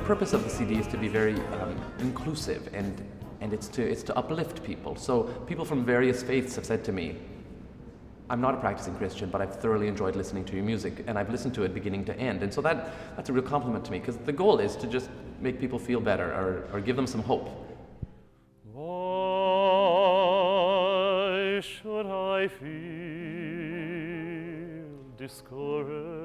purpose of the CD is to be very inclusive, and it's to uplift people. So people from various faiths have said to me, I'm not a practicing Christian, but I've thoroughly enjoyed listening to your music, and I've listened to it beginning to end. And so that's a real compliment to me, because the goal is to just make people feel better or give them some hope. Why should I feel discouraged?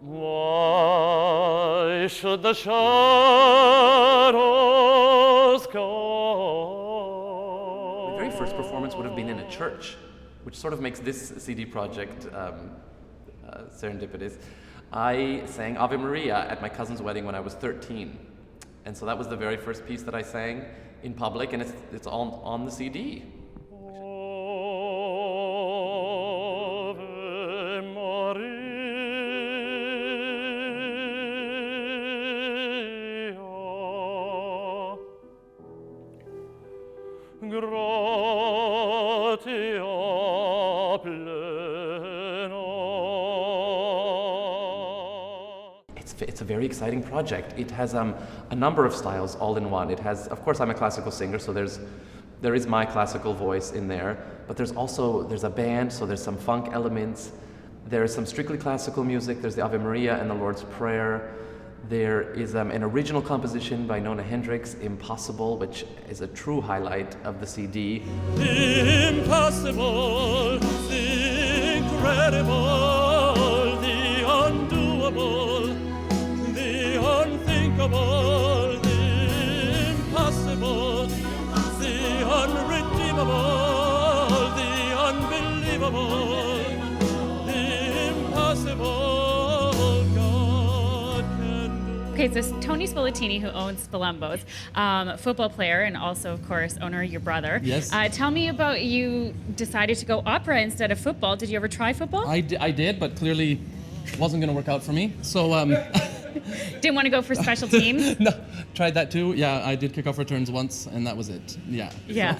Why should the shadows go? The very first performance would have been in a church, which sort of makes this CD project serendipitous. I sang Ave Maria at my cousin's wedding when I was 13. And so that was the very first piece that I sang in public, and it's on the CD. Ave Maria, gratia plena. It's a very exciting project. It has a number of styles all in one. It has, of course, I'm a classical singer, so there is my classical voice in there, but there's a band, so there's some funk elements. There's some strictly classical music. There's the Ave Maria and the Lord's Prayer. There is an original composition by Nona Hendrix, Impossible, which is a true highlight of the CD. The impossible, the incredible, the undoable, the unthinkable, the impossible, the unredeemable, the unbelievable, the impossible. Okay, so Tony Spoletini, who owns Spolumbo's, football player and also, of course, owner of your brother. Yes. Tell me about you decided to go opera instead of football. Did you ever try football? I did, but clearly wasn't going to work out for me. So Didn't want to go for special teams? no, tried that too. Yeah, I did kick-off returns once, and that was it. Yeah. Yeah.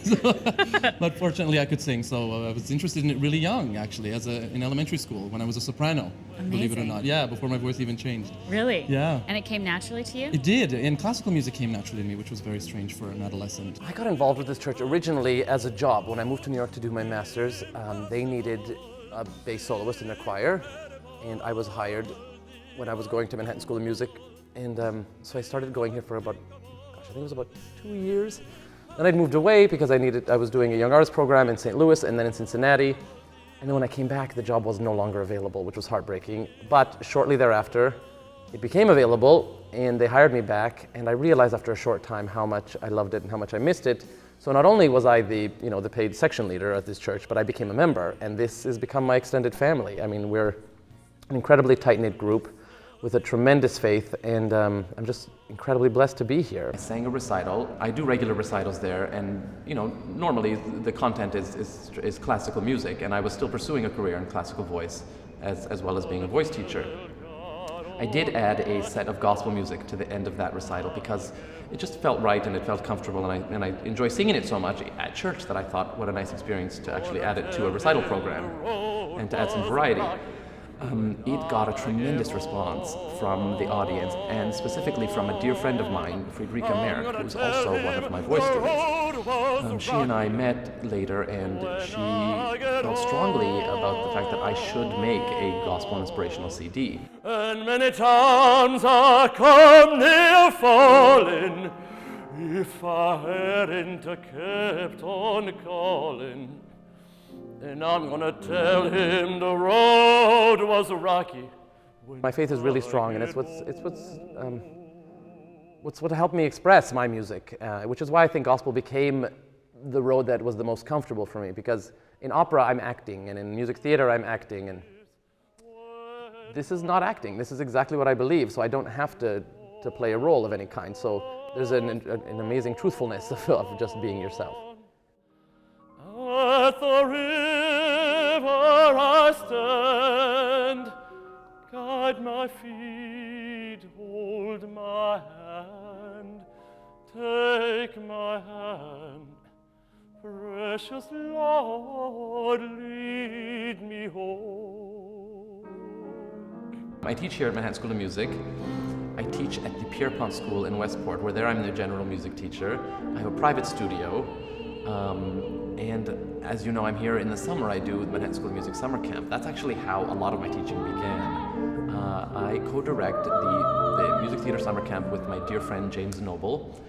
But fortunately, I could sing, so I was interested in it really young, actually, in elementary school when I was a soprano. Amazing. Believe it or not. Yeah, before my voice even changed. Really? Yeah. And it came naturally to you? It did, and classical music came naturally to me, which was very strange for an adolescent. I got involved with this church originally as a job. When I moved to New York to do my master's, they needed a bass soloist in their choir, and I was hired when I was going to Manhattan School of Music. And so I started going here for about, I think it was about 2 years. Then I'd moved away because I was doing a young artist program in St. Louis and then in Cincinnati. And then when I came back, the job was no longer available, which was heartbreaking. But shortly thereafter, it became available and they hired me back. And I realized after a short time how much I loved it and how much I missed it. So not only was I the paid section leader at this church, but I became a member. And this has become my extended family. I mean, we're an incredibly tight-knit group with a tremendous faith, and I'm just incredibly blessed to be here. I sang a recital. I do regular recitals there, and normally the content is classical music, and I was still pursuing a career in classical voice as well as being a voice teacher. I did add a set of gospel music to the end of that recital because it just felt right and it felt comfortable, and I enjoy singing it so much at church that I thought what a nice experience to actually add it to a recital program and to add some variety. It got a tremendous response from the audience, and specifically from a dear friend of mine, Friederike Merck, who's also one of my voice students. She and I met later, and she felt strongly about the fact that I should make a gospel inspirational CD. And many times I come near falling, if I hadn't kept on calling. And I'm gonna tell him the road was rocky. My faith is really strong, and it's what helped me express my music, which is why I think gospel became the road that was the most comfortable for me. Because in opera I'm acting, and in music theater I'm acting, and this is not acting. This is exactly what I believe. So I don't have to play a role of any kind. So there's an amazing truthfulness of just being yourself. At the river I stand, guide my feet, hold my hand, take my hand, precious Lord, lead me home. I teach here at Manhattan School of Music. I teach at the Pierpont School in Westport, where there I'm the general music teacher. I have a private studio, and as you know, I'm here in the summer. I do the Manhattan School of Music summer camp. That's actually how a lot of my teaching began. I co-direct the music theater summer camp with my dear friend James Noble.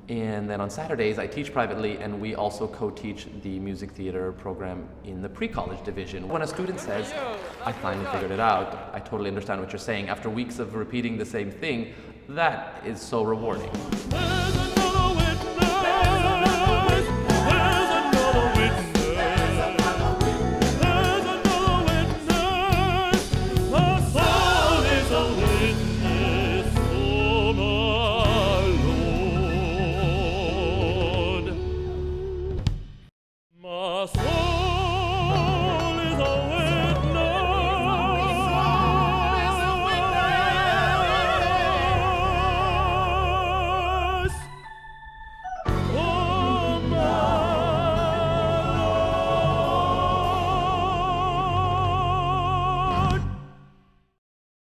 And then on Saturdays, I teach privately, and we also co-teach the music theater program in the pre-college division. When a student says, I finally figured it out, I totally understand what you're saying. After weeks of repeating the same thing, that is so rewarding.